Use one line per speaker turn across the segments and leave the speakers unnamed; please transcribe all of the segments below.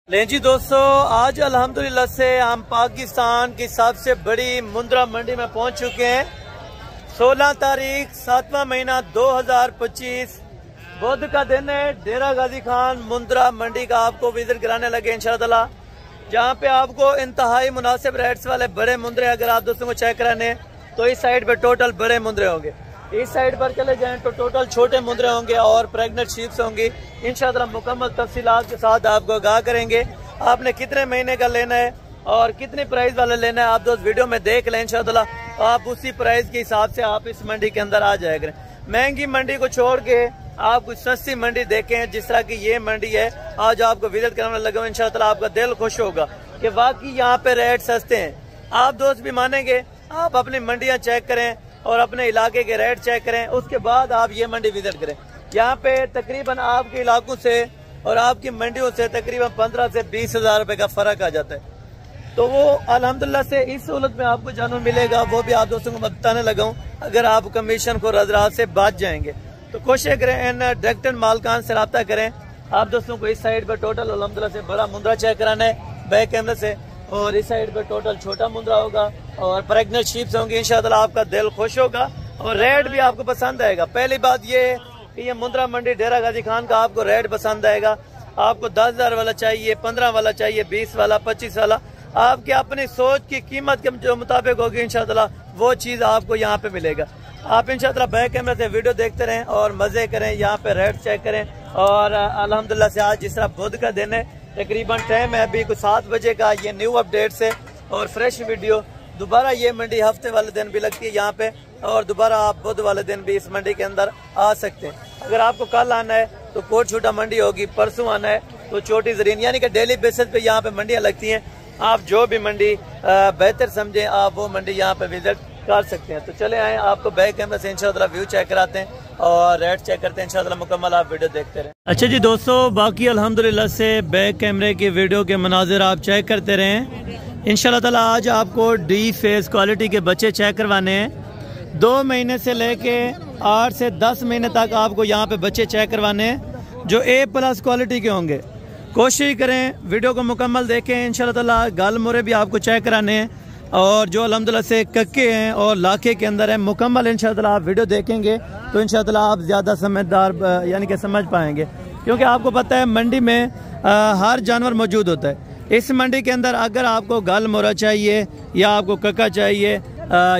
ले जी दोस्तों, आज अल्हम्दुलिल्लाह से हम पाकिस्तान की सबसे बड़ी मुंद्रा मंडी में पहुंच चुके हैं। 16 तारीख 7वां महीना 2025 बुध का दिन है। डेरा गाजी खान मुंद्रा मंडी का आपको विजिट कराने लगे इंशाअल्लाह, जहां पे आपको इंतहाई मुनासिब रेट्स वाले बड़े मुंद्रे अगर आप दोस्तों को चेक कराने तो इस साइड पे टोटल बड़े मुंद्रे होंगे, इस साइड पर चले जाएं तो टोटल छोटे मुंद्रे होंगे और प्रेग्नेंट शीप्स होंगी। इंशाअल्लाह मुकम्मल तफसीलात के साथ आपको आगाह करेंगे। आपने कितने महीने का लेना है और कितनी प्राइस वाला लेना है आप दोस्त वीडियो में देख लें। इंशाअल्लाह आप उसी प्राइस के हिसाब से आप इस मंडी के अंदर आ जाया करें। महंगी मंडी को छोड़ के आप कुछ सस्ती मंडी देखें, जिस तरह की ये मंडी है आज आपको विजिट कराने लगा। इंशाअल्लाह आपका दिल खुश होगा कि वाकई यहाँ पे रेट सस्ते हैं। आप दोस्त भी मानेंगे। आप अपनी मंडियाँ चेक करें और अपने इलाके के रेट चेक करें, उसके बाद आप ये मंडी विजिट करें। यहाँ पे तकरीबन आपके इलाकों से और आपकी मंडियों से तकरीबन 15 से 20 हज़ार रुपए का फर्क आ जाता है। तो वो अल्हम्दुलिल्लाह से इस सहूलत में आपको जानवर मिलेगा, वो भी आप दोस्तों को मैं बताने लगा हूँ। अगर आप कमीशन को रज़रात से बच जाएंगे तो कोशिश करें इन डायरेक्ट मालकान से रब्ता करें। आप दोस्तों को इस साइड पर टोटल अल्हम्दुलिल्लाह से बड़ा मुंद्रा चेक कराना है बैक कैमरे से, और इस साइड पर टोटल छोटा मुंद्रा होगा और प्रेग्नेंट शीप्स होंगी। इंशाअल्लाह आपका दिल खुश होगा और रेट भी आपको पसंद आएगा। पहली बात ये है कि ये मुंद्रा मंडी डेरा गाजी खान का आपको रेट पसंद आएगा। आपको 10,000 वाला चाहिए, 15 वाला चाहिए, 20 वाला, 25 वाला, आपके अपनी सोच की कीमत के जो मुताबिक होगी इंशाअल्लाह वो चीज़ आपको यहाँ पे मिलेगा। आप इंशाअल्लाह बैक कैमरे से वीडियो देखते रहें और मज़े करें, यहाँ पे रेट चेक करें। और अल्हम्दुलिल्लाह से आज जिस तरह बुध का दिन है, तकरीबन टाइम है अभी कुछ 7 बजे का। ये न्यू अपडेट से और फ्रेश वीडियो दोबारा ये मंडी हफ्ते वाले दिन भी लगती है यहाँ पे, और दोबारा आप बुध वाले दिन भी इस मंडी के अंदर आ सकते हैं। अगर आपको कल आना है तो कोट छोटा मंडी होगी, परसों आना है तो छोटी जरीन, यानी कि डेली बेसिस पे यहाँ पे मंडियाँ लगती हैं। आप जो भी मंडी बेहतर समझें आप वो मंडी यहाँ पे विजिट कर सकते हैं। तो चले आए, आपको बैक कैमरा से इंशाअल्लाह व्यू चेक कराते हैं और रेट चेक करते हैं। इंशाअल्लाह मुकम्मल आप वीडियो देखते रहें। अच्छा जी दोस्तों, बाकी अल्हम्दुलिल्लाह से बैक कैमरे की वीडियो के मनाजिर आप चेक करते रहें। इंशाअल्लाह ताला आज आपको डी फेस क्वालिटी के बच्चे चेक करवाने हैं। 2 महीने से लेके 8 से 10 महीने तक आपको यहाँ पे बच्चे चेक करवाने हैं जो A+ क्वालिटी के होंगे। कोशिश करें वीडियो को मुकम्मल देखें। इंशाअल्लाह ताला गाल मोरे भी आपको चेक कराने हैं और जो अल्हम्दुलिल्लाह से कक्के हैं और लाखे के अंदर है मुकम्मल। इंशाअल्लाह आप वीडियो देखेंगे तो इंशाअल्लाह आप ज़्यादा समझदार यानी कि समझ पाएंगे, क्योंकि आपको पता है मंडी में हर जानवर मौजूद होता है। इस मंडी के अंदर अगर आपको गाल मोरा चाहिए या आपको कक्का चाहिए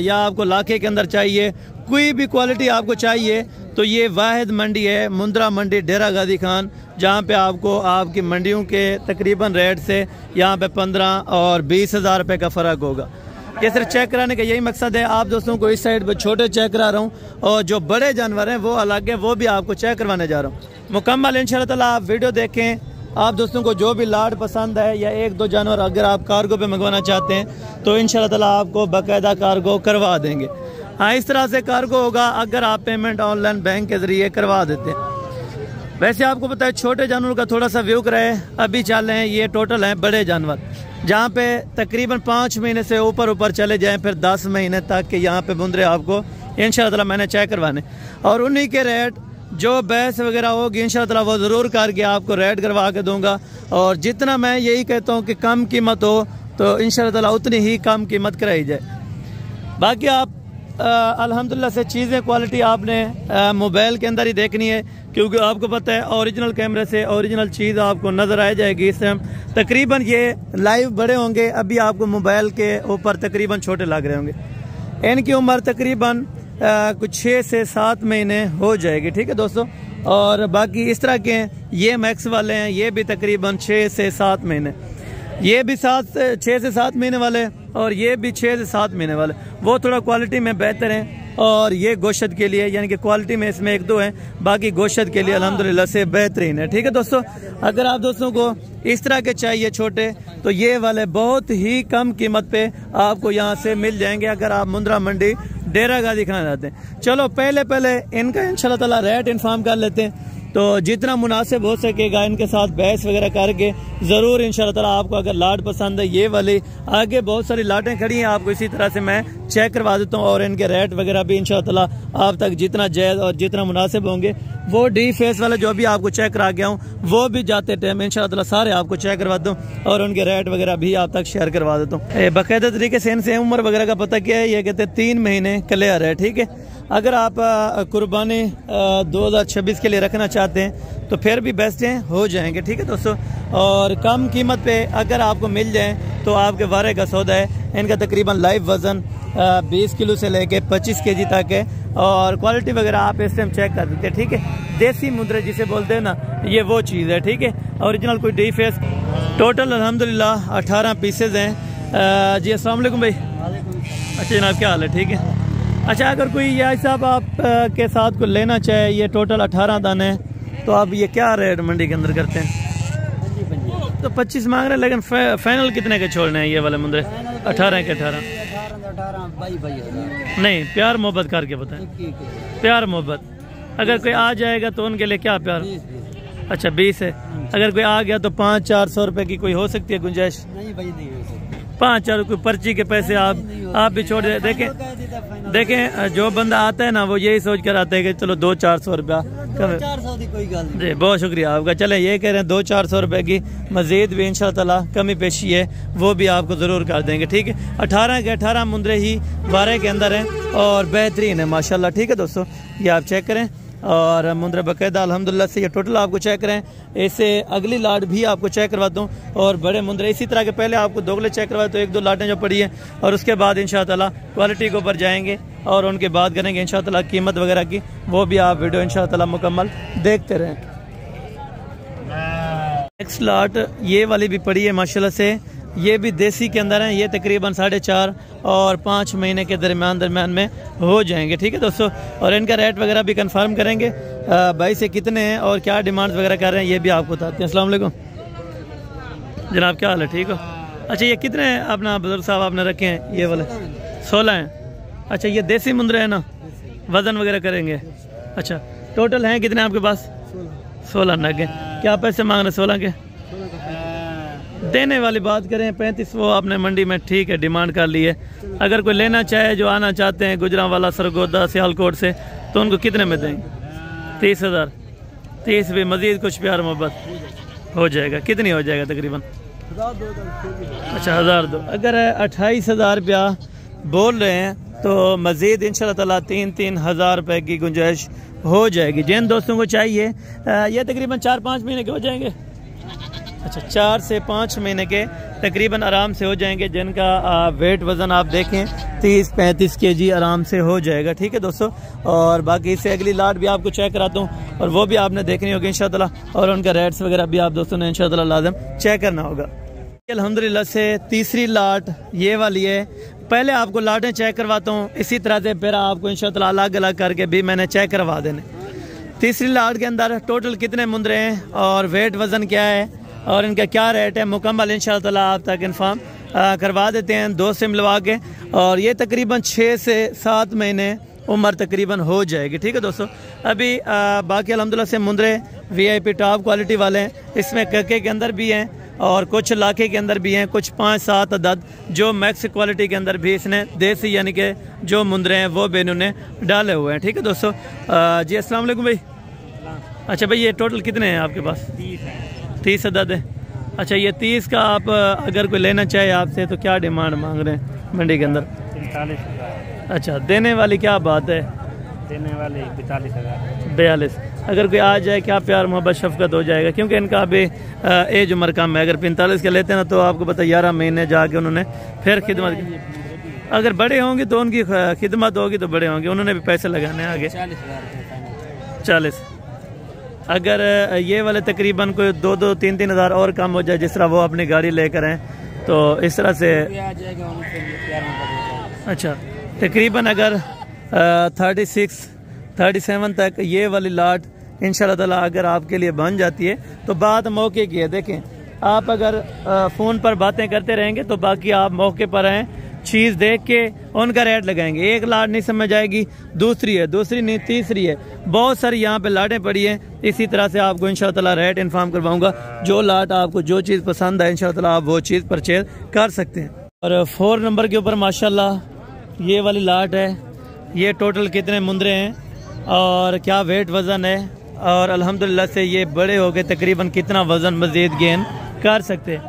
या आपको लाखे के अंदर चाहिए, कोई भी क्वालिटी आपको चाहिए तो ये वाहिद मंडी है मुंद्रा मंडी डेरा गाजी खान, जहाँ पे आपको आपकी मंडियों के तकरीबन रेट से यहाँ पे 15 और 20 हज़ार रुपये का फ़र्क होगा। ये सिर्फ चेक कराने का यही मकसद है। आप दोस्तों को इस साइड पर छोटे चेक करा रहा हूँ और जो बड़े जानवर हैं वो अलग है, वो भी आपको चेक करवाने जा रहा हूँ मुकम्मल। इंशाअल्लाह ताला आप वीडियो देखें। आप दोस्तों को जो भी लाट पसंद है या 1-2 जानवर अगर आप कार्गो पे मंगवाना चाहते हैं तो इंशाअल्लाह ताला आपको बाकायदा कार्गो करवा देंगे। हाँ, इस तरह से कार्गो होगा अगर आप पेमेंट ऑनलाइन बैंक के ज़रिए करवा देते हैं। वैसे आपको पता है छोटे जानवरों का थोड़ा सा व्यू कराए अभी चल रहे हैं। ये टोटल हैं बड़े जानवर, जहाँ पे तकरीबन 5 महीने से ऊपर चले जाएँ, फिर 10 महीने तक के यहाँ पे मुंद्रे आपको इंशाअल्लाह ताला मैंने चेक करवाने, और उन्हीं के रेट जो बहस वगैरह होगी इंशाअल्लाह वो ज़रूर करके आपको रेट करवा के दूंगा। और जितना मैं यही कहता हूँ कि कम कीमत हो तो इंशाअल्लाह ताला उतनी ही कम कीमत कराई जाए। बाकी आप अल्हम्दुलिल्लाह से चीज़ें क्वालिटी आपने मोबाइल के अंदर ही देखनी है, क्योंकि आपको पता है ओरिजिनल कैमरे से ओरिजिनल चीज़ आपको नज़र आ जाएगी। इस टाइम तकरीबन ये लाइव बड़े होंगे, अभी आपको मोबाइल के ऊपर तकरीबन छोटे लग रहे होंगे। इनकी उम्र तकरीबन कुछ 6 से 7 महीने हो जाएगी, ठीक है दोस्तों। और बाकी इस तरह के ये मैक्स वाले हैं, ये भी तकरीबन 6 से 7 महीने, ये भी 6 से 7 महीने वाले, और ये भी 6 से 7 महीने वाले। वो थोड़ा क्वालिटी में बेहतर हैं और ये गोश्त के लिए यानी कि क्वालिटी में इसमें 1-2 हैं, बाकी गोश्त के लिए अल्हम्दुलिल्लाह से बेहतरीन है, ठीक है दोस्तों। अगर आप दोस्तों को इस तरह के चाहिए छोटे तो ये वाले बहुत ही कम कीमत पे आपको यहाँ से मिल जाएंगे अगर आप मुंद्रा मंडी डेरा गाजी खान जाते हैं। चलो पहले इनका इंशाअल्लाह ताला रेट इन्फॉर्म कर लेते हैं। तो जितना मुनासिब हो सकेगा इनके साथ बहस वगैरह करके ज़रूर इंशाल्लाह ताला आपको अगर लाट पसंद है, ये वाली आगे बहुत सारी लाटें खड़ी हैं, आपको इसी तरह से मैं चेक करवा देता हूँ और इनके रेट वगैरह भी इंशाल्लाह ताला आप तक जितना जायज़ और जितना मुनासिब होंगे वो डी फेस वाले जो भी आपको चेक करा गया हूँ वो भी जाते टाइम इंशाल्लाह ताला सारे आपको चेक करवा दूँ और उनके रेट वगैरह भी आप तक शेयर करवा देता हूँ। बाकायदा तरीके से इनसे उम्र वगैरह का पता क्या है, ये कहते हैं 3 महीने क्लियर है। ठीक है, अगर आप कुर्बानी 2026 के लिए रखना चाहते हैं तो फिर भी बेस्ट हैं, हो जाएंगे। ठीक है दोस्तों, और कम कीमत पे अगर आपको मिल जाए तो आपके वारे का सौदा है। इनका तकरीबन लाइव वज़न 20 किलो से लेके 25 केजी तक है और क्वालिटी वगैरह आप इस टाइम चेक कर देते हैं। ठीक है, देसी मुद्रे जिसे बोलते हैं ना, ये वो चीज़ है। ठीक है, ओरिजिनल कोई डी फेस। टोटल अल्हम्दुलिल्लाह 18 पीसेज हैं। जी अस्सलाम वालेकुम भाई। अच्छा जनाब, क्या हाल है? ठीक है। अच्छा, अगर कोई ये साहब आप के साथ को लेना चाहे, ये टोटल 18 दाने हैं, तो आप ये क्या रेट मंडी के अंदर करते हैं? तो 25 मांग रहे हैं, लेकिन फाइनल कितने के छोड़ने हैं ये वाले मुंदरे? 18 के 18 नहीं, प्यार मोहब्बत करके बताएं। प्यार मोहब्बत अगर कोई आ जाएगा तो उनके लिए क्या प्यार? अच्छा 20 है। अगर कोई आ गया तो 500-400 रुपए की कोई हो सकती है गुंजाइश? नहीं भाई, नहीं हो सकती। 5-4 कोई पर्ची के पैसे आप भी छोड़ दे। देखें जो बंदा आता है ना वो यही सोच कर आता है कि चलो 200-400 रुपया कोई गल जी। बहुत शुक्रिया आपका। चले, ये कह रहे हैं 200-400 रुपए की मजीद भी इंशाल्लाह ताला कमी पेशी है, वो भी आपको ज़रूर कर देंगे। ठीक है, 18 के 18 मुंदरे ही बारह के अंदर हैं और बेहतरीन है माशाल्लाह। ठीक है दोस्तों, ये आप चेक करें और मुंदरा बाकायदा अल्हम्दुलिल्लाह से ये टोटल आपको चेक करें। ऐसे अगली लाट भी आपको चेक करवाता हूँ और बड़े मुंदरे इसी तरह के पहले आपको दोगले चेक करवाए तो 1-2 लाटें जो पड़ी हैं और उसके बाद इंशाल्लाह ताला क्वालिटी के ऊपर जाएंगे और उनके बाद करेंगे इंशाल्लाह ताला कीमत वगैरह की, वो भी आप वीडियो इंशाल्लाह ताला मुकम्मल देखते रहें। नेक्स्ट लाट ये वाली भी पड़ी है माशाल्लाह से, ये भी देसी के अंदर हैं। ये तकरीबन 4.5 और 5 महीने के दरमियान में हो जाएंगे। ठीक है दोस्तों, और इनका रेट वगैरह भी कंफर्म करेंगे भाई से कितने हैं और क्या डिमांड वगैरह कर रहे हैं, ये भी आपको बताते हैं। अस्सलाम वालेकुम जनाब, क्या हाल है? ठीक हो? अच्छा, ये कितने अपना बुजुर्ग साहब आपने रखे हैं? ये वाले 16 हैं। अच्छा, ये देसी मुंदरे हैं ना, वज़न वगैरह करेंगे? अच्छा, टोटल हैं कितने आपके पास? 16 नग हैं। क्या पैसे मांग रहे 16 के? देने वाली बात करें 35 वो आपने मंडी में ठीक है डिमांड कर ली है। अगर कोई लेना चाहे जो आना चाहते हैं गुजरांवाला, सरगोदा, सियालकोट से, तो उनको कितने में देंगे? 30,000। 30 भी मजीद कुछ प्यार मोहब्बत हो जाएगा। कितनी हो जाएगा तकरीबन? अच्छा 1002। अगर 28,000 रुपया बोल रहे हैं तो मजीद इंशाल्लाह ताला 3-3 हज़ार रुपये की गुंजाइश हो जाएगी। जिन दोस्तों को चाहिए ये तकरीबन 4-5 महीने के हो जाएंगे। अच्छा, 4 से 5 महीने के तकरीबन आराम से हो जाएंगे, जिनका वेट वज़न आप देखें 30-35 केजी आराम से हो जाएगा। ठीक है दोस्तों, और बाकी इससे अगली लाट भी आपको चेक कराता हूँ और वो भी आपने देखनी होगी इंशाल्लाह, और उनका रेट्स वगैरह भी आप दोस्तों ने इंशाल्लाह लाजम चेक करना होगा। अल्हम्दुलिल्लाह से तीसरी लाट ये वाली है। पहले आपको लाटें चेक करवाता हूँ, इसी तरह से फिर आपको इंशाल्लाह अलग अलग करके भी मैंने चेक करवा देने। तीसरी लाट के अंदर टोटल कितने मुंदरे हैं और वेट वज़न क्या है और इनका क्या रेट है, मुकम्मल इंशाल्लाह ताला आप तक इन्फॉर्म करवा देते हैं 2 से मिलवा के। और ये तकरीबन 6 से 7 महीने उम्र तकरीबन हो जाएगी। ठीक है दोस्तों, अभी बाकी अल्हम्दुलिल्लाह से मुंदरे VIP टॉप क्वालिटी वाले हैं। इसमें कक्के के अंदर भी हैं और कुछ लाखे के अंदर भी हैं, कुछ 5-7 अदद जो मैक्स क्वालिटी के अंदर भी इसने देसी यानी कि जो मुंदरे हैं वो भी इन्होंने डाले हुए हैं। ठीक है दोस्तों, जी अस्सलाम वालेकुम भाई। अच्छा भाई, ये टोटल कितने हैं आपके पास? 30 अदद है। अच्छा, ये 30 का आप अगर कोई लेना चाहे आपसे तो क्या डिमांड मांग रहे हैं मंडी के अंदर? 45,000। अच्छा, देने वाली क्या बात है? देने वाले 42,000। अगर कोई आ जाए क्या प्यार मोहब्बत शफकत हो जाएगा, क्योंकि इनका अभी एज उम्र कम है। अगर 45 के लेते हैं ना तो आपको पता 11 महीने जाके उन्होंने फिर खिदमत की। अगर बड़े होंगे तो उनकी खिदमत होगी तो बड़े होंगे, उन्होंने भी पैसे लगाने आगे। 40। अगर ये वाले तकरीबन कोई 2-3 हज़ार और कम हो जाए, जिस तरह वो अपनी गाड़ी लेकर हैं तो इस तरह से। अच्छा, तकरीबन अगर 36-37 तक ये वाली लाट इंशाल्लाह ताला अगर आपके लिए बन जाती है तो बात मौके की है। देखें, आप अगर फ़ोन पर बातें करते रहेंगे तो बाकी आप मौके पर आएँ चीज़ देख के उनका रेट लगाएंगे। एक लाट नहीं समझ आएगी, दूसरी है, दूसरी नहीं तीसरी है, बहुत सारी यहाँ पे लाटें पड़ी हैं। इसी तरह से आपको इंशाअल्लाह रेट इन्फॉर्म करवाऊंगा। जो लाट आपको जो चीज़ पसंद है इंशाअल्लाह आप वो चीज़ परचेज कर सकते हैं। और 4 नंबर के ऊपर माशाल्लाह ये वाली लाट है। ये टोटल कितने मुंदरे हैं और क्या वेट वज़न है, और अल्हम्दुलिल्लाह से ये बड़े हो गए, तकरीबन कितना वज़न मज़ीद गेन कर सकते हैं।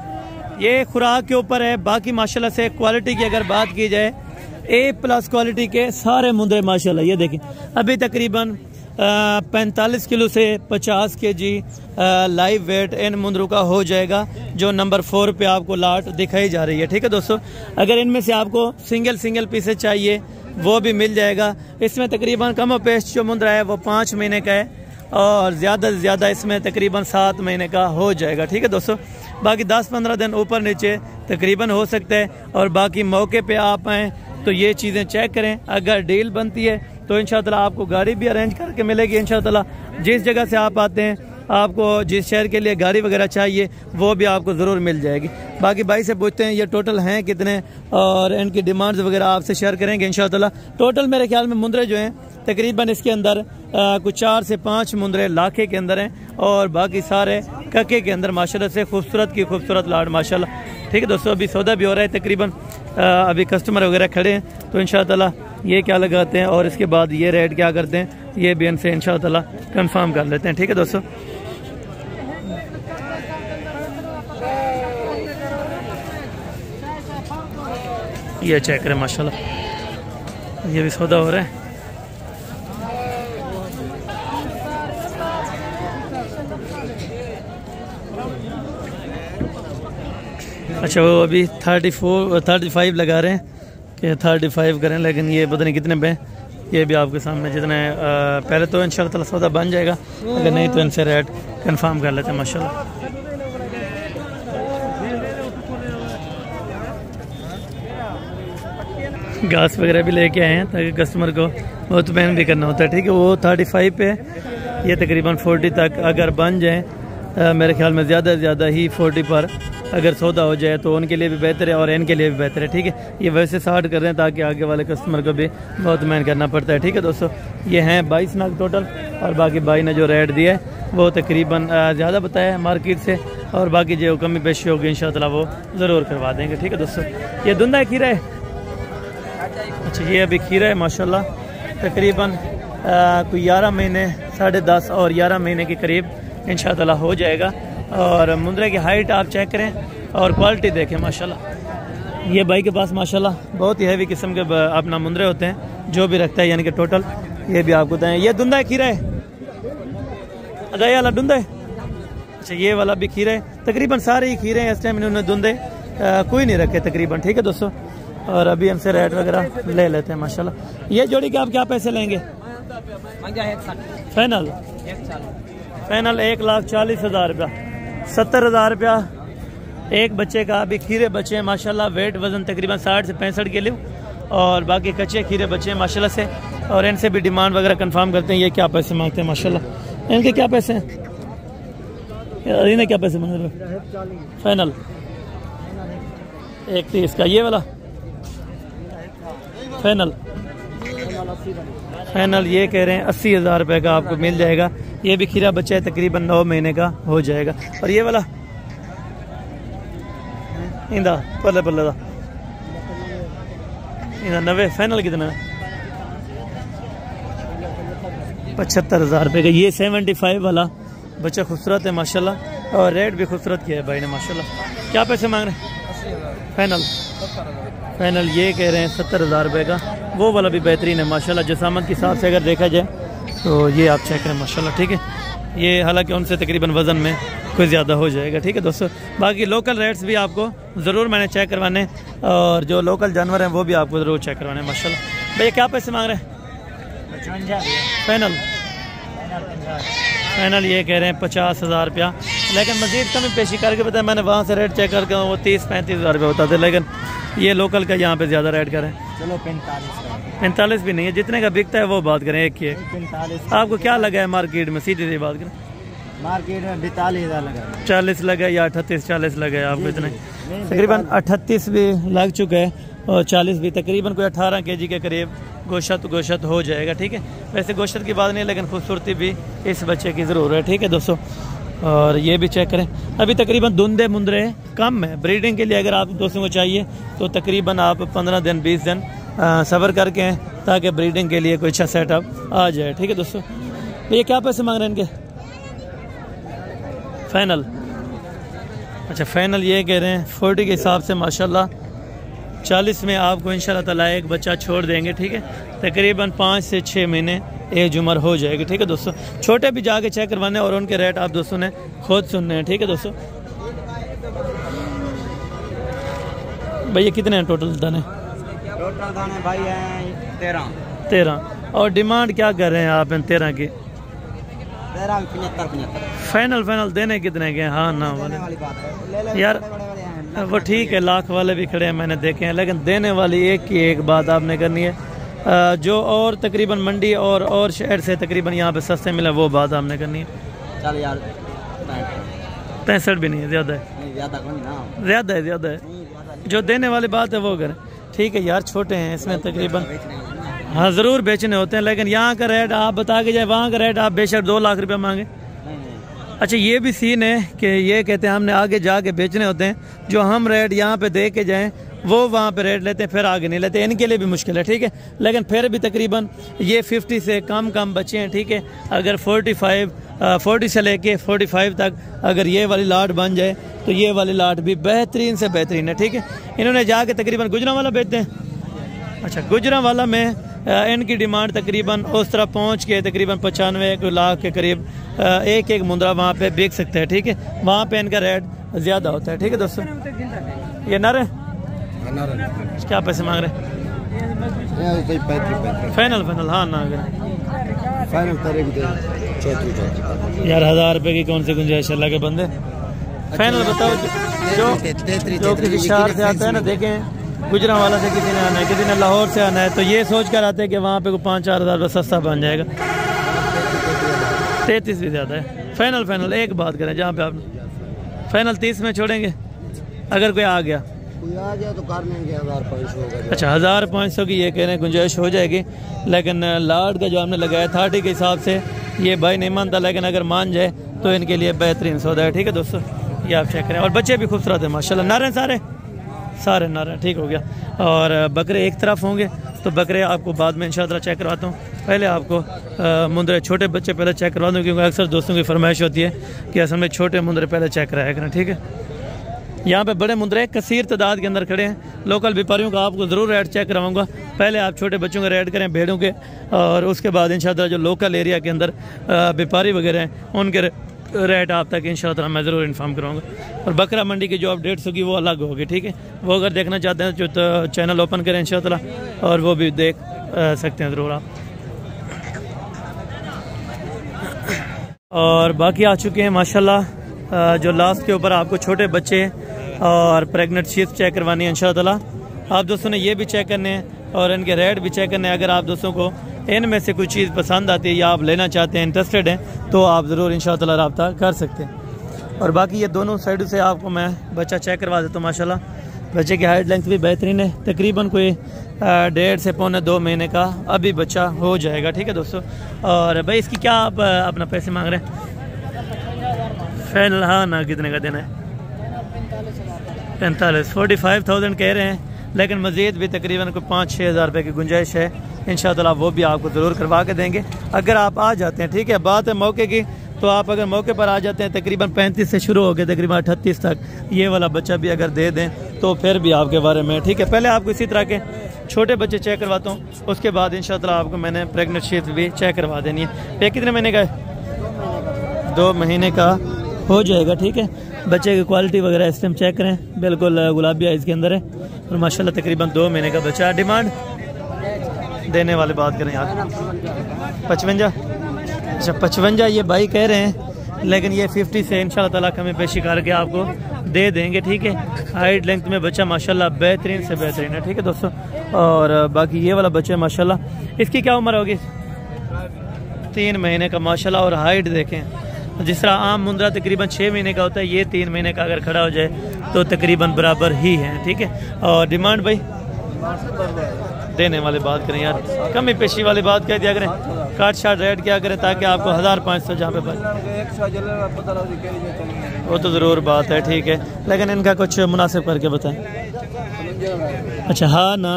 ये खुराक के ऊपर है। बाकी माशाल्लाह से क्वालिटी की अगर बात की जाए, A+ क्वालिटी के सारे मुंदरे माशाल्लाह। ये देखें अभी तकरीबन 45 किलो से 50 kg लाइव वेट इन मुंदरों का हो जाएगा, जो नंबर 4 पे आपको लाट दिखाई जा रही है। ठीक है दोस्तों, अगर इनमें से आपको सिंगल पीसेज चाहिए वो भी मिल जाएगा। इसमें तकरीबन कम और पेस्ट जो मुंदरा है वो 5 महीने का है, और ज़्यादा से ज़्यादा इसमें तकरीबन 7 महीने का हो जाएगा। ठीक है दोस्तों, बाकी 10-15 दिन ऊपर नीचे तकरीबन हो सकता है। और बाकी मौके पे आप आएँ तो ये चीज़ें चेक करें। अगर डील बनती है तो इंशाअल्लाह आपको गाड़ी भी अरेंज करके मिलेगी। इंशाअल्लाह जिस जगह से आप आते हैं, आपको जिस शहर के लिए गाड़ी वगैरह चाहिए वो भी आपको ज़रूर मिल जाएगी। बाकी भाई से पूछते हैं ये टोटल हैं कितने और इनकी डिमांड्स वगैरह आपसे शेयर करेंगे इंशाअल्लाह। टोटल मेरे ख्याल में मुंदरे जो हैं तकरीबन इसके अंदर कुछ 4 से 5 मुंदरे लाखे के अंदर हैं, और बाकी सारे कके के अंदर माशाल्लाह से खूबसूरत की खूबसूरत लाट माशाल्लाह। ठीक है दोस्तों, अभी सौदा भी हो रहा है तकरीबन, अभी कस्टमर वगैरह खड़े हैं तो इंशाअल्लाह ये क्या लगाते हैं और इसके बाद ये रेट क्या करते हैं ये भी इनसे इंशाअल्लाह कंफर्म कर लेते हैं। ठीक है दोस्तों, ये चेक करें माशाल्लाह, ये भी सौदा हो रहा है। अच्छा, वो अभी 35 लगा रहे हैं कि 35 करें, लेकिन ये पता नहीं कितने पे। ये भी आपके सामने जितने पहले तो इंशाअल्लाह सौदा बन जाएगा, अगर नहीं तो इनसे रेट कंफर्म कर लेते हैं माशाल्लाह। घास वगैरह भी लेके आए हैं ताकि कस्टमर को मुतमईन भी करना होता है। ठीक है, वो 35 पे है, ये तकरीबन 40 तक अगर बन जाए, मेरे ख्याल में ज़्यादा से ज़्यादा ही 40 पर अगर सौदा हो जाए तो उनके लिए भी बेहतर है और इनके लिए भी बेहतर है। ठीक है, ये वैसे 60 कर रहे हैं ताकि आगे वाले कस्टमर को भी बहुत मेहनत करना पड़ता है। ठीक है दोस्तों, ये हैं 22 नाग टोटल, और बाकी भाई ने जो रेट दिया है वो तकरीबन ज़्यादा बताया है मार्केट से, और बाकी जो कमी पेशी होगी इंशाअल्लाह वो ज़रूर करवा देंगे। ठीक है दोस्तों, ये धुंधा खीरा है। अच्छा, ये अभी खीरा है माशाल्लाह, तकरीबन कोई 11 महीने 10.5 और 11 महीने के करीब इंशाअल्लाह हो जाएगा। और मुंदरे की हाइट आप चेक करें और क्वालिटी देखें माशाल्लाह। ये भाई के पास माशाल्लाह बहुत ही हैवी किस्म के अपना मुंदरे होते हैं जो भी रखता है, यानी कि टोटल ये भी आपको बताएं। ये धुंधा है खीरा है, अदाई वाला धुंधा है। अच्छा, ये वाला भी खीरा है, तकरीबन सारे ही खीरे हैं इस टाइम इन्होंने धुंधे कोई नहीं रखे तकरीबन। ठीक है दोस्तों, और अभी हमसे रेट वगैरह ले लेते हैं माशाल्लाह। ये जोड़ी के आप क्या पैसे लेंगे? फाइनल 1,40,000 रुपया, 70,000 रुपया एक बच्चे का। अभी खीरे बच्चे हैं माशाल्लाह, वेट वजन तकरीबन 60 से 65 किलो, और बाकी कच्चे खीरे बच्चे हैं माशाल्लाह से। और इनसे भी डिमांड वगैरह कंफर्म करते हैं। ये क्या पैसे मांगते हैं माशाल्लाह, इनके क्या पैसे हैं? इन्हें क्या पैसे मांग रहे हो? फाइनल 1,30 का। ये वाला फाइनल ये कह रहे हैं 80,000 रुपये का आपको मिल जाएगा। ये भी खीरा बच्चा है, तकरीबन 9 महीने का हो जाएगा। और ये वाला इंदा पल्ले पल्ले का इंदा 90, फाइनल कितना? 75,000 रुपये का। ये 75 वाला बच्चा खूबसूरत है माशाल्लाह, और रेट भी खूबसूरत किया है भाई ने माशाल्लाह। क्या पैसे मांग रहे हैं? फाइनल ये कह रहे हैं 70,000 रुपये का। वो वाला भी बेहतरीन है माशाल्लाह, जसामत के हिसाब से अगर देखा जाए तो ये आप चेक करें माशाल्लाह। ठीक है, ये हालांकि उनसे तकरीबन वज़न में कोई ज़्यादा हो जाएगा। ठीक है दोस्तों, बाकी लोकल रेट्स भी आपको ज़रूर मैंने चेक करवाने, और जो लोकल जानवर हैं वो भी आपको ज़रूर चेक करवाने माशाल्लाह। भैया क्या पैसे मांग रहे हैं? फाइनल ये कह रहे हैं 50,000 रुपया, लेकिन मज़ीद कमी पेशी करके बताया मैंने, वहाँ से रेट चेक करके वो 30-35,000 रुपये होता था, लेकिन ये लोकल का यहाँ पे ज़्यादा रेट करें। चलो 45 भी नहीं है, जितने का बिकता है वो बात करें। एक की 45 आपको क्या लगा है मार्केट में? सीधी सी बात करें, मार्केट में 42,000 लगा, 40 लगा या 38-40 लगा है आपको? इतने तकरीबन 38 भी लग चुका है, और 40 भी, तकरीबन कोई 18 kg के करीब गोश्त हो जाएगा। ठीक है, वैसे गोश्त की बात नहीं, लेकिन खूबसूरती भी इस बच्चे की ज़रूर है। ठीक है दोस्तों, और ये भी चेक करें, अभी तकरीबन धुंधे मुंदरे कम है। ब्रीडिंग के लिए अगर आप दोस्तों को चाहिए तो तकरीबन आप 15 दिन 20 दिन सब्र करके हैं, ताकि ब्रीडिंग के लिए कोई अच्छा सेटअप आ जाए। ठीक है दोस्तों, ये क्या पैसे मांग रहे हैं इनके फाइनल? अच्छा, फाइनल ये कह रहे हैं 40 के हिसाब से माशाल्लाह 40 में आपको इंशाल्लाह ताला एक बच्चा छोड़ देंगे। ठीक है, तकरीबन 5 से 6 महीने एज उम्र हो जाएगी। ठीक है दोस्तों, छोटे भी जाके चेक करवाने और उनके रेट आप दोस्तों ने खुद सुनने हैं। ठीक है दोस्तों, भैया कितने हैं टोटल दाने?
टोटल दाने भाई हैं 13।
और डिमांड क्या कर रहे हैं आप इन 13 की?
75।
फाइनल देने कितने के? हाँ ना वाले यार वो ठीक है, लाख वाले भी खड़े हैं मैंने देखे हैं, लेकिन देने वाली एक की एक बात आपने करनी है। जो और तकरीबन मंडी और शहर से तकरीबन यहाँ पे सस्ते मिले, वो बात आपने करनी है।
चल यार
65 भी नहीं है, ज़्यादा है, ज़्यादा है। जो देने वाली बात है वो करें। ठीक है यार, छोटे हैं इसमें तकरीबन, हाँ ज़रूर बेचने होते हैं, लेकिन यहाँ का रेट आप बता के जाए, वहाँ का रेट आप बेशक 2 लाख रुपया मांगे। अच्छा, ये भी सीन है कि ये कहते हैं हमने आगे जाके बेचने होते हैं, जो हम रेट यहाँ पे दे के जाएं वो वहाँ पे रेट लेते हैं, फिर आगे नहीं लेते। इनके लिए भी मुश्किल है। ठीक है, लेकिन फिर भी तकरीबन ये 50 से कम बच्चे हैं। ठीक है, अगर 40 से लेके 45 तक अगर ये वाली लाट बन जाए तो ये वाली लाट भी बेहतरीन से बेहतरीन है। ठीक है, इन्होंने जाके तकरीबन गुजरांवाला बेचते हैं। अच्छा, गुजरांवाला में इनकी डिमांड तकरीबन उस तरह पहुंच के तकरीबन 95 लाख के करीब एक मुंद्रा वहाँ पे बेच सकते हैं। ठीक है, वहाँ पे इनका रेट ज़्यादा होता है। ठीक है दोस्तों, ये नर है, क्या पैसे मांग रहे हैं? फाइनल हाँ ना यार 1000 रुपये की कौन सी गुंजाइश अल्लाह के बंदे? फाइनल बताओ। जो किसी शहर से आता है ना, देखें गुजरांवाला से किसी ने आना है, किसी ने लाहौर से आना है, तो ये सोच कर आते हैं कि वहाँ पे 5-4 हज़ार रुपये सस्ता बन जाएगा। 33 भी ज़्यादा है। फाइनल एक बात करें, जहाँ पे आप फाइनल 30 में छोड़ेंगे? अगर कोई आ गया
तो कर लेंगे 1500।
अच्छा, 1500 की ये कह रहे हैं गुंजाइश हो जाएगी, लेकिन लाड का जो हमने लगाया 30 के हिसाब से ये भाई नहीं मानता, लेकिन अगर मान जाए तो इनके लिए बेहतरीन सौदा है। ठीक है दोस्तों, ये आप चेक करें। और बच्चे भी खूबसूरत है माशाल्लाह, नर हैं सारे नर हैं। ठीक हो गया। और बकरे एक तरफ होंगे, तो बकरे आपको बाद में इंशाल्लाह चेक करवाता हूँ। पहले आपको मुंदरे छोटे बच्चे पहले चेक करवा दूँ, क्योंकि अक्सर दोस्तों की फरमाइश होती है कि असल में छोटे मुंदरे पहले चेक कराया करें। ठीक है, यहाँ पे बड़े मुंदरे कसीर तादाद के अंदर खड़े हैं। लोकल व्यापारियों का आपको ज़रूर रेट चेक करवाऊंगा। पहले आप छोटे बच्चों का रेट करें भेड़ों के, और उसके बाद इंशाल्लाह जो लोकल एरिया के अंदर व्यापारी वगैरह हैं उनके रेट आप तक इंशाल्लाह मैं ज़रूर इन्फॉर्म कराऊंगा। और बकरा मंडी की जो अपडेट्स होगी वो अलग होगी। ठीक है, वो अगर देखना चाहते हैं तो चैनल ओपन करें इंशाल्लाह, और वो भी देख सकते हैं ज़रूर आप। और बाकी आ चुके हैं माशाल्लाह जो लास्ट के ऊपर आपको छोटे बच्चे और प्रेग्नेंट शीप चेक करवानी है इंशाल्लाह। आप दोस्तों ने ये भी चेक करने हैं और इनके रेट भी चेक करने हैं। अगर आप दोस्तों को इनमें से कोई चीज़ पसंद आती है या आप लेना चाहते हैं, इंटरेस्टेड हैं, तो आप ज़रूर इंशाल्लाह रब्ता कर सकते हैं। और बाकी ये दोनों साइड से आपको मैं बच्चा चेक करवा देता हूँ। माशाल्लाह बच्चे की हाइट लेंथ भी बेहतरीन है, तकरीबन कोई 1.5 से 2.25 महीने का अभी बच्चा हो जाएगा। ठीक है दोस्तों, और भाई इसकी क्या आप अपना पैसे मांग रहे हैं? फाइनल हाँ ना कितने का देना है? 45,000 कह रहे हैं, लेकिन मज़ीद भी तकरीबन कोई 5-6 हज़ार रुपये की गुंजाइश है। इंशाअल्लाह वो भी आपको ज़रूर करवा के देंगे अगर आप आ जाते हैं। ठीक है, बात है मौके की, तो आप अगर मौके पर आ जाते हैं तकरीबन 35 से शुरू हो गए तकरीबन 38 तक ये वाला बच्चा भी अगर दे दें तो फिर भी आपके बारे में। ठीक है, पहले आपको इसी तरह के छोटे बच्चे चेक करवाता हूँ, उसके बाद इंशाअल्लाह आपको मैंने प्रेग्नेंट शीप भी चेक करवा देनी है। ये कितने महीने का है? 2 महीने का हो जाएगा। ठीक है, बच्चे की क्वालिटी वगैरह इस टाइम चेक करें, बिल्कुल गुलाबी आइज़ के अंदर है, और माशाल्लाह तकरीबन 2 महीने का बच्चा। डिमांड देने वाले बात करें यार 55। अच्छा 55 ये भाई कह रहे हैं, लेकिन ये 50 से इंशाल्लाह ताला कमी पेशी करके आपको दे देंगे। ठीक है, हाइट लेंथ में बच्चा माशाल्लाह बेहतरीन से बेहतरीन है। ठीक है दोस्तों, और बाकी ये वाला बच्चा माशाल्लाह, इसकी क्या उम्र होगी? 3 महीने का माशाल्लाह। और हाइट देखें, जिस तरह आम मुंद्रा तकरीबन 6 महीने का होता है, ये 3 महीने का अगर खड़ा हो जाए तो तकरीबन बराबर ही है। ठीक है, और डिमांड भाई देने वाले बात करें यार, कमी पेशी वाली बात कह दिया करें, काट शाट रेट क्या करें ताकि आपको 1500 जहाँ पे वो तो ज़रूर बात है, ठीक है, लेकिन इनका कुछ मुनासिब करके बताएं। अच्छा हाँ ना,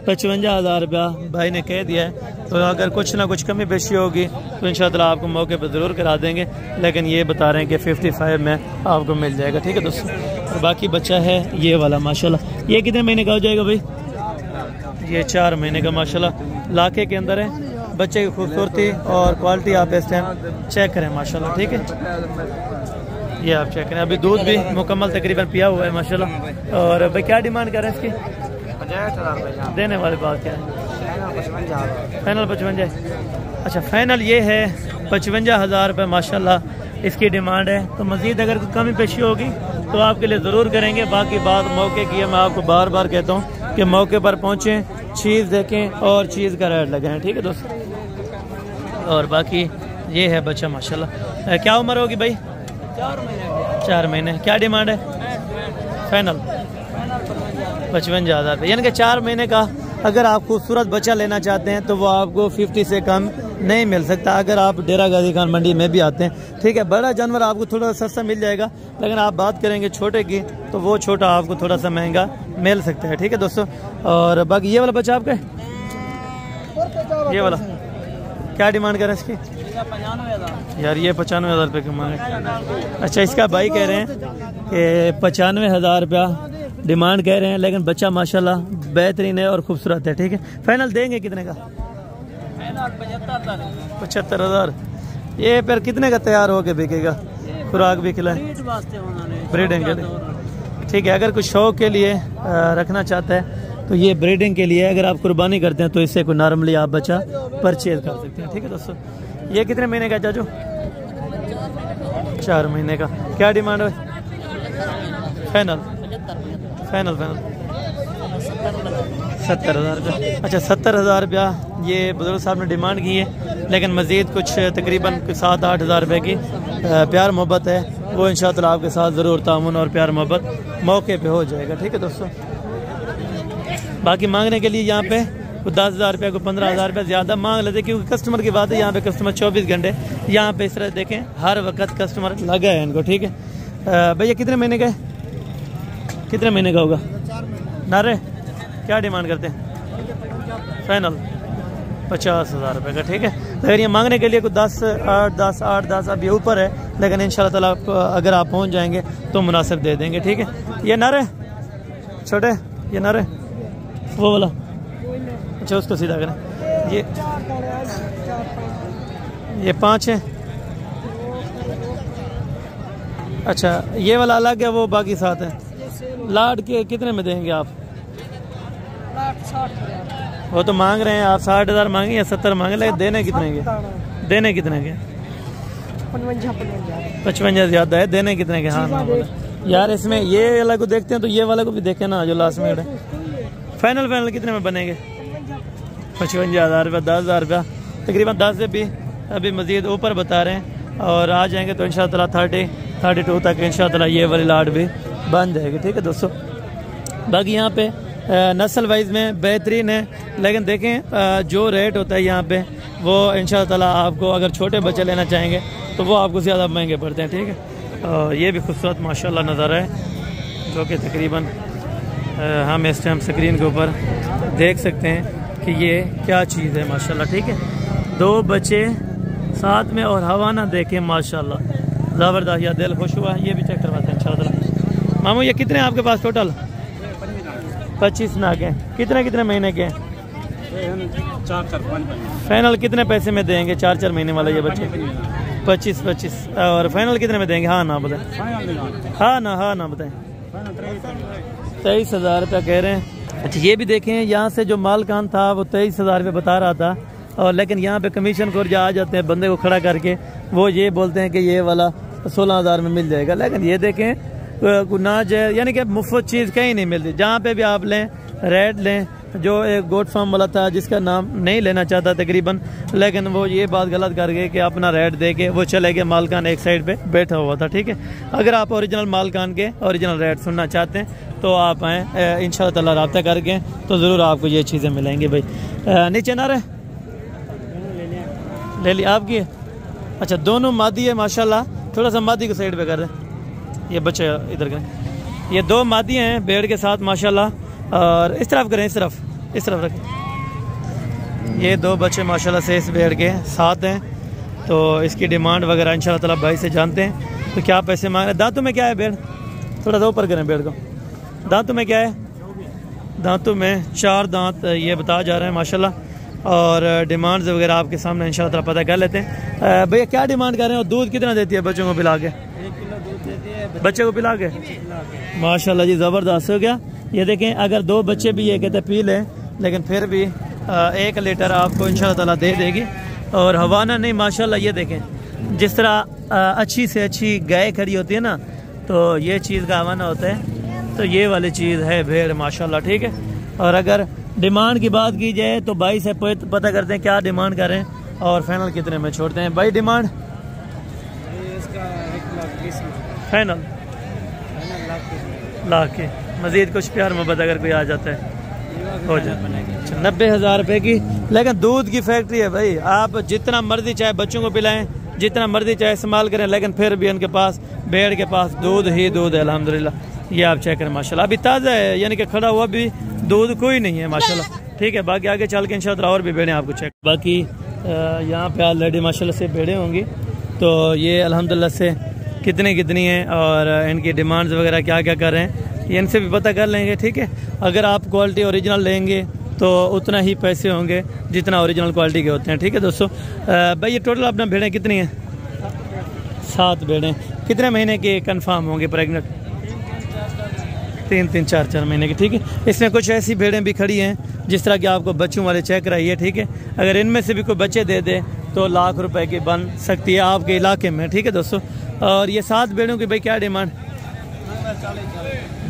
55,000 रुपया भाई ने कह दिया है, तो अगर कुछ ना कुछ कमी पेशी होगी तो इंशाअल्लाह आपको मौके पर ज़रूर करा देंगे, लेकिन ये बता रहे हैं कि 55 में आपको मिल जाएगा, ठीक है दोस्तों। और बाकी बच्चा है ये वाला माशाल्लाह, ये कितने महीने का हो जाएगा भाई? ये 4 महीने का माशाल्लाह, लाखे के अंदर है। बच्चे की खूबसूरती और क्वालिटी आप इस टाइम चेक करें माशाल्लाह, ठीक है, ये आप चेक करें। अभी दूध भी मुकम्मल तकरीबन पिया हुआ है माशाल्लाह। और भाई क्या डिमांड कर रहे हैं इसकी? देने वाली बात क्या है? फाइनल 55। अच्छा फाइनल ये है 55,000 रुपये माशाल्लाह इसकी डिमांड है। तो मज़ीद अगर कोई कमी पेशी होगी तो आपके लिए ज़रूर करेंगे। बाकी बात मौके की है, मैं आपको बार बार कहता हूँ कि मौके पर पहुँचें, चीज़ देखें और चीज़ का रेट लगाएं, ठीक है दोस्तों। और बाकी ये है बच्चा माशाल्लाह। क्या उम्र होगी भाई? 4 महीने। क्या डिमांड है? फाइनल 55,000 रुपये, यानी कि 4 महीने का। अगर आप खूबसूरत बच्चा लेना चाहते हैं तो वो आपको 50 से कम नहीं मिल सकता अगर आप डेरा गाजी खान मंडी में भी आते हैं, ठीक है। बड़ा जानवर आपको थोड़ा सस्ता मिल जाएगा, लेकिन आप बात करेंगे छोटे की तो वो छोटा आपको थोड़ा सा महंगा मिल सकता है, ठीक है दोस्तों। और बाकी ये वाला बच्चा आपका, ये वाला क्या डिमांड कर रहे हैं इसकी? यार ये 95,000 रुपये की मांग है। अच्छा इसका भाई कह रहे हैं कि 95,000 रुपया डिमांड कह रहे हैं, लेकिन बच्चा माशाल्लाह बेहतरीन है और खूबसूरत है, ठीक है। फाइनल देंगे कितने का? 75,000। ये फिर कितने का तैयार होके बिकेगा? खुराक भी खिलाए, ब्रीडिंग के लिए, ठीक है। अगर कुछ शौक के लिए रखना चाहता है तो ये ब्रीडिंग के लिए, अगर आप कुर्बानी करते हैं तो इससे कोई नॉर्मली आप बच्चा परचेज कर सकते हैं, ठीक है दोस्तों। ये कितने महीने का चाचू? 4 महीने का। क्या डिमांड है? फाइनल फाइनल फाइनल 70,000 रुपया। अच्छा 70,000 रुपया ये बुजुर्ग साहब ने डिमांड की है, लेकिन मज़ीद कुछ तकरीबन 7-8 हज़ार रुपये की प्यार मोहब्बत है, वो इंशाअल्लाह आपके साथ ज़रूर तामुन और प्यार मोहब्बत मौके पे हो जाएगा, ठीक है दोस्तों। बाकी मांगने के लिए यहाँ पे 10,000 रुपये को 15,000 रुपये ज़्यादा मांग लेते, क्योंकि कस्टमर की बात है। यहाँ पे कस्टमर 24 घंटे यहाँ पे इस तरह देखें हर वक्त कस्टमर लगा है इनको, ठीक है। भैया कितने महीने का है? कितने महीने का होगा? नारे क्या डिमांड करते हैं? फाइनल 50,000 रुपये का, ठीक है। अगर ये मांगने के लिए कोई 10 अभी ऊपर है, लेकिन इंशाल्लाह ताला अगर आप पहुँच जाएंगे तो मुनासिब दे देंगे, ठीक है। ये नारे छोटे, ये नारे वो वाला, अच्छा उसको सीधा करें। ये 5 है। अच्छा ये वाला अलग है, वो बाकी 7 है। लाड के कितने में देंगे आप? वो तो मांग रहे हैं आप 60,000 मांगे या 70 मांगे, लेकिन देने कितने के? देने कितने के? 55 ज़्यादा है, देने कितने के? हाँ ना बोले यार, इसमें ये वाला को देखते हैं तो ये वाला को भी देखे ना जो लास्ट में। फाइनल कितने में बनेंगे? 55,000 रुपया, 10,000 रुपया तकरीबन, 10 से भी अभी मज़ीद ऊपर बता रहे हैं। और आ जाएंगे तो इंशाअल्लाह 30-32 तक इंशाअल्लाह ये वाली लाड भी बन जाएगी, ठीक है दोस्तों। बाकी यहाँ पे नस्ल वाइज में बेहतरीन है, लेकिन देखें जो रेट होता है यहाँ पे वो इंशाअल्लाह आपको अगर छोटे बच्चे लेना चाहेंगे तो वो आपको ज़्यादा महंगे पड़ते हैं, ठीक है। और ये भी खूबसूरत माशाल्लाह नज़ारा है जो कि तकरीबन हम इस टाइम स्क्रीन के ऊपर देख सकते हैं कि ये क्या चीज़ है माशाल्लाह, ठीक है। 2 बच्चे साथ में और हवा ना देखें माशाल्लाह, ज़बरदस्त, या दिल खुश हुआ। ये भी चेक करवाते हैं इंशाअल्लाह। मामू ये कितने हैं आपके पास टोटल? 25 नाग हैं। कितने महीने के हैं?
4-5
फाइनल कितने पैसे में देंगे? 4 महीने वाला ये बच्चे 25। और फाइनल कितने में देंगे? हाँ ना बताएं, हाँ ना बताएं। 23,000 रुपया कह रहे हैं। अच्छा ये भी देखें, यहाँ से जो मालकान था वो 23,000 रुपये बता रहा था, और लेकिन यहाँ पे कमीशन खोर जो आ जाते हैं बंदे को खड़ा करके, वो ये बोलते हैं कि ये वाला 16,000 में मिल जाएगा। लेकिन ये देखें ना जाए, यानी कि मुफ्त चीज़ कहीं नहीं मिलती। जहाँ पे भी आप लें रेट लें। जो एक गोट फार्म वाला था जिसका नाम नहीं लेना चाहता तकरीबन, लेकिन वो ये बात गलत कर गए कि अपना रेट दे के वो चले गए, मालकान एक साइड पे बैठा हुआ था, ठीक है। अगर आप ओरिजिनल मालकान के ओरिजिनल रेट सुनना चाहते हैं तो आप आएँ इंशाअल्लाह ताला रब्ता करके, तो ज़रूर आपको ये चीज़ें मिलेंगी भाई। नीचे ना रहे ले ली आपकी है। अच्छा दोनों मादी है माशाल्लाह, थोड़ा सा मादी को साइड पे कर दें, ये बच्चे इधर करें। ये दो मादी हैं भेड़ के साथ माशाल्लाह, और इस तरफ करें, इस तरफ रखें। ये दो बच्चे माशाल्लाह से इस भेड़ के साथ हैं। तो इसकी डिमांड वगैरह इंशाअल्लाह ताला भाई से जानते हैं तो क्या पैसे मांग रहे। दांतों में क्या है भेड़, थोड़ा सा ऊपर करें भेड़ को। दांतों में क्या है, दांतों में 4 दांत ये बता जा रहे हैं माशाल्लाह, और डिमांड्स वगैरह आपके सामने इंशाअल्लाह ताला पता कर लेते हैं। भैया क्या डिमांड कर रहे हैं और दूध कितना देती है बच्चों को पिला के?
1 किलो दूध देती है
बच्चे को पिला के माशाल्लाह जी ज़बरदस्त हो गया। ये देखें अगर 2 बच्चे भी ये कहते पी लें, लेकिन फिर भी 1 लीटर आपको इंशाअल्लाह ताला दे देगी। और हवाना नहीं माशाल्लाह, ये देखें जिस तरह अच्छी से अच्छी गाय खड़ी होती है ना, तो ये चीज़ का हवाना होता है। तो ये वाली चीज़ है भेड़ माशाल्लाह, ठीक है। और अगर डिमांड की बात की जाए तो भाई से पता करते हैं क्या डिमांड करें और फाइनल कितने में छोड़ते हैं। भाई डिमांड
इसका 1,20,000
फाइनल लाख के, मज़ीद कुछ प्यार मोहब्बत अगर कोई आ जाता है हो जाए। 90,000 रुपये की, लेकिन दूध की फैक्ट्री है भाई। आप जितना मर्जी चाहे बच्चों को पिलाएं, जितना मर्जी चाहे इस्तेमाल करें, लेकिन फिर भी उनके पास भेड़ के पास दूध ही दूध है अल्हम्दुलिल्लाह। ये आप चेक करें माशाल्लाह, अभी ताज़ा है, यानी कि खड़ा हुआ भी दूध कोई नहीं है माशाल्लाह, ठीक है। बाकी आगे चल के इंशाअल्लाह और भी भेड़ें आपको चेक। बाकी यहाँ पे ऑलरेडी माशाल्लाह से भेड़ें होंगी, तो ये अल्हम्दुलिल्लाह से कितनी हैं और इनकी डिमांड्स वगैरह क्या क्या कर रहे हैं, ये इनसे भी पता कर लेंगे, ठीक है। अगर आप क्वालिटी ओरिजिनल लेंगे तो उतना ही पैसे होंगे जितना ओरिजिनल क्वालिटी के होते हैं, ठीक है दोस्तों। भाई ये टोटल अपना भेड़ें कितनी हैं? 7 भेड़ें। कितने महीने की कंफर्म होंगे प्रेगनेंट? 3-3, 4-4 महीने की, ठीक है। इसमें कुछ ऐसी भेड़ें भी खड़ी हैं जिस तरह की आपको बच्चों वाले चेक कराइए, ठीक है। अगर इनमें से भी कोई बच्चे दे दे तो लाख रुपए की बन सकती है आपके इलाके में, ठीक है दोस्तों। और ये 7 भेड़ों की भाई क्या डिमांड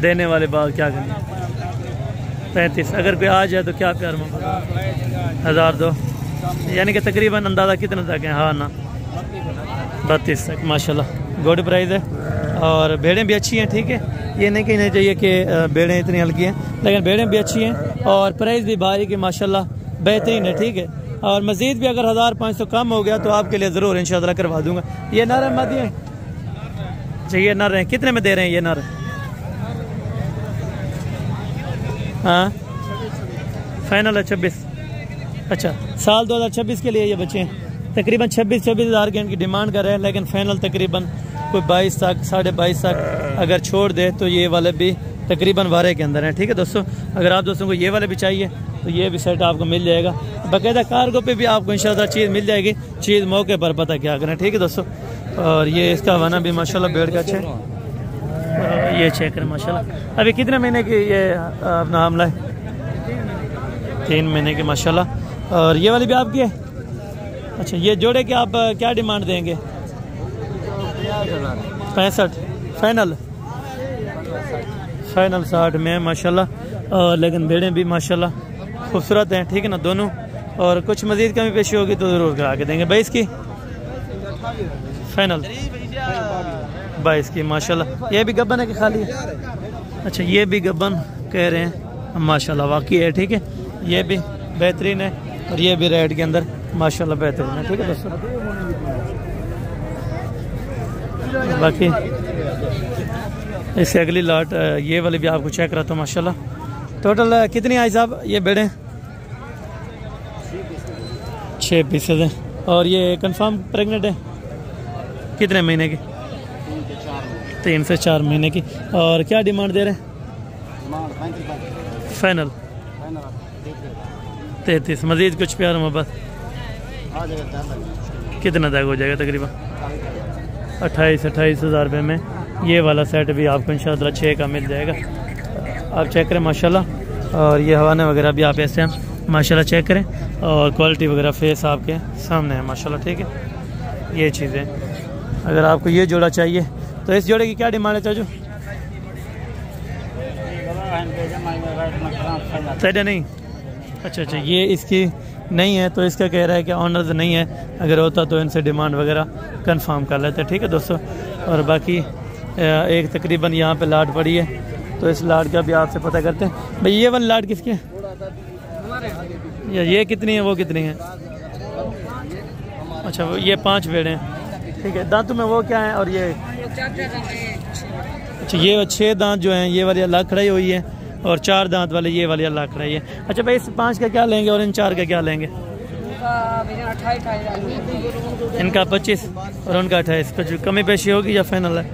देने वाले बात क्या करें? 35। अगर कोई आ जाए तो क्या प्यार में 1000 दो, यानी कि तकरीबन अंदाज़ा कितना तक है? हाँ ना 32 तक माशाल्लाह, गुड प्राइस है। और भेड़ें भी अच्छी हैं, ठीक है। ये नहीं कहना चाहिए कि भेड़ें इतनी हल्की हैं, लेकिन भेड़ें भी अच्छी हैं और प्राइस भी भारी की माशाल्लाह बेहतरीन है, ठीक है। और मज़ीद भी अगर 1500 कम हो गया तो आपके लिए ज़रूर इंशाअल्लाह करवा दूंगा। ये नर है मादी है? चाहिए नर हैं, कितने में दे रहे हैं ये नर? हाँ फाइनल है 26। अच्छा साल 2026 के लिए ये बच्चे हैं, तकरीबन 26-24 हज़ार की इनकी डिमांड कर रहे हैं, लेकिन फाइनल तकरीबन कोई 22 तक 22.5 तक अगर छोड़ दे तो ये वाले भी तकरीबन 12 के अंदर हैं, ठीक है दोस्तों। अगर आप दोस्तों को ये वाले भी चाहिए तो ये भी सेट आपको मिल जाएगा। बाकायदा कार्गो पे भी आपको इंशाअल्लाह चीज़ मिल जाएगी, चीज़ मौके पर पता क्या करें, ठीक है दोस्तों। और ये इसका वाना भी माशाल्लाह भेड़ का अच्छा है, ये चेक करें माशाल्लाह। अभी कितने महीने की ये अपना हमला है? 3 महीने की माशाल्लाह। और ये वाली भी आपकी है? अच्छा ये जोड़े के आप क्या डिमांड देंगे? 65 फाइनल 60 में माशाल्लाह। और लेकिन भेड़ें भी माशाल्लाह खूबसूरत हैं, ठीक है ना दोनों। और कुछ मज़ीद कमी पेशी होगी तो ज़रूर करा के देंगे। 22 की फाइनल 22 की माशाल्लाह। ये भी गब्बन है कि खाली है? अच्छा ये भी गब्बन कह रहे हैं माशाल्लाह, वाकई है, ठीक है। ये भी बेहतरीन है और ये भी रेड के अंदर माशाल्लाह बेहतरीन है, ठीक है दोस्तों। बाकी इससे अगली लॉट ये वाली भी आपको चेक कराता हूँ माशाल्लाह। टोटल कितनी आई साहब ये भेड़ें? 6 पीसेज हैं। और ये कंफर्म प्रेग्नेंट है? कितने महीने की? 3 से 4 महीने की। और क्या डिमांड दे रहे हैं? फाइनल 33। मज़ीद कुछ प्यार मोहब्बत कितना तक हो जाएगा? तकरीबन 28 हज़ार रुपये में ये वाला सेट भी आपको इंशाअल्लाह 6 का मिल जाएगा। आप चेक करें माशाल्लाह। और ये हवाने वगैरह भी आप ऐसे माशाल्लाह चेक करें, और क्वालिटी वगैरह फेस आपके सामने है माशाल्लाह, ठीक है। ये चीज़ें अगर आपको ये जोड़ा चाहिए तो इस जोड़े की क्या डिमांड है चाचू? तैडा नहीं? अच्छा ये इसकी नहीं है, तो इसका कह रहा है कि ऑनर्स नहीं है, अगर होता तो इनसे डिमांड वगैरह कंफर्म कर लेते, ठीक है दोस्तों। और बाकी एक तकरीबन यहाँ पे लाट पड़ी है तो इस लाट का भी आपसे पता करते हैं। भाई ये वाली लाट किसकी है? ये कितनी है, वो कितनी है? अच्छा वो ये 5 भेड़े हैं, ठीक है। दांतों में वो क्या है? और ये अच्छा ये 6 दांत जो हैं ये वाली अलग खड़ाई हुई है और 4 दांत वाले ये वाली अलग खड़ाई है। अच्छा भाई इस 5 का क्या लेंगे और इन 4 का क्या लेंगे? इनका 25 और उनका 28। कुछ कमी पेशी होगी या फाइनल है?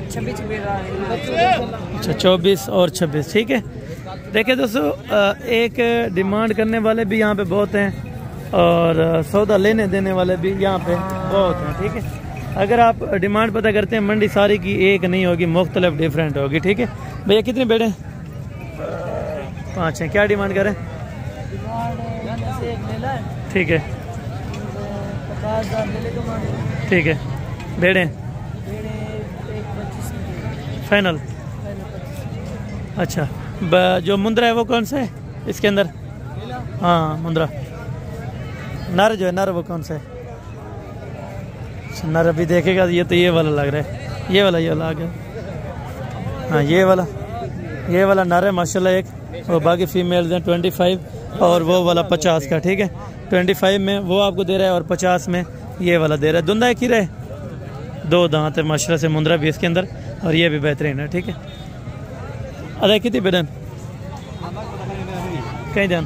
26।
अच्छा 24 और 26, ठीक है। देखिए दोस्तों एक डिमांड करने वाले भी यहाँ पे बहुत हैं और सौदा लेने देने वाले भी यहाँ पे बहुत हैं, ठीक है। अगर आप डिमांड पता करते हैं मंडी सारी की एक नहीं होगी, मुख्तलिफ डिफरेंट होगी, ठीक है। भैया कितने बेड़े हैं? 5 हैं। क्या डिमांड करें? ठीक है ठीक है। बेड़े फाइनल। अच्छा जो मुंद्रा है वो कौन सा है इसके अंदर? हाँ मुंद्रा। नर जो है नर वो कौन सा है? नर अभी देखेगा ये तो ये वाला लग रहा है, ये वाला आ गया। हाँ ये वाला नर है माशाल्लाह एक, और बाकी फीमेल्स हैं 25 और वो वाला 50 का, ठीक है। 25 में वो आपको दे रहा है और 50 में ये वाला दे रहा है। दुंदा एक ही रहे, 2 दांत है माशाल्लाह से, मुंद्रा भी इसके अंदर और ये भी बेहतरीन है, ठीक है। अरे कितनी बेडन कहीं जान?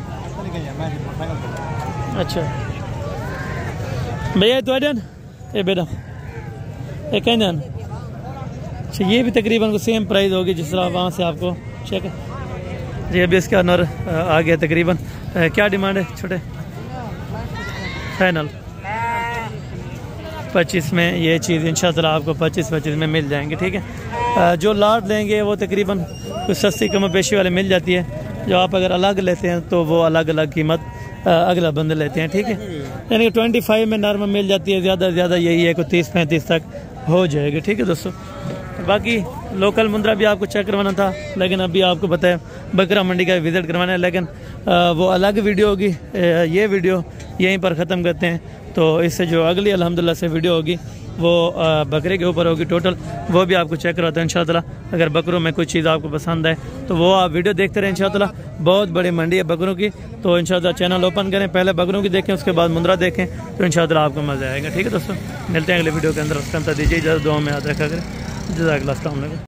अच्छा भैया तो डन ये बेटा ये कहीं जान? अच्छा ये भी तकरीबन सेम प्राइस होगी जिस तरह वहाँ से आपको चेक है। ये भी इसका नर आ गया तकरीबन। क्या डिमांड है छोटे? फाइनल 25 में ये चीज़ इंशाअल्लाह आपको 25 में मिल जाएंगे, ठीक है। जो लाट लेंगे वो तकरीबन कुछ सस्ती कम पेशी वाले मिल जाती है। जो आप अगर अलग लेते हैं तो वो अलग अलग कीमत अगला बंदे लेते हैं, ठीक है। यानी कि 25 में नर्म मिल जाती है, ज़्यादा से ज़्यादा यही है कि 30-35 तक हो जाएगी, ठीक है दोस्तों। बाकी लोकल मुंद्रा भी आपको चेक करवाना था, लेकिन अभी आपको पता है बकरा मंडी का विज़िट करवाना है, लेकिन वो अलग वीडियो होगी। ये वीडियो यहीं पर ख़त्म करते हैं, तो इससे जो अगली अल्हम्दुलिल्लाह से वीडियो होगी वो बकरे के ऊपर होगी टोटल, वो भी आपको चेक करवाते हैं इंशाअल्लाह। अगर बकरों में कोई चीज़ आपको पसंद है तो वो आप वीडियो देखते रहें इंशाअल्लाह। बहुत बड़ी मंडी है बकरों की, तो इंशाअल्लाह चैनल ओपन करें, पहले बकरों की देखें उसके बाद मुंद्रा देखें, तो इंशाअल्लाह आपको मज़ा आएगा, ठीक है दोस्तों। मिलते हैं अगले वीडियो के अंदर, उसका अंतर दीजिए इजाज़त, दुआ में याद रखा करें। जज़ाकल्लाह, अस्सलाम वालेकुम।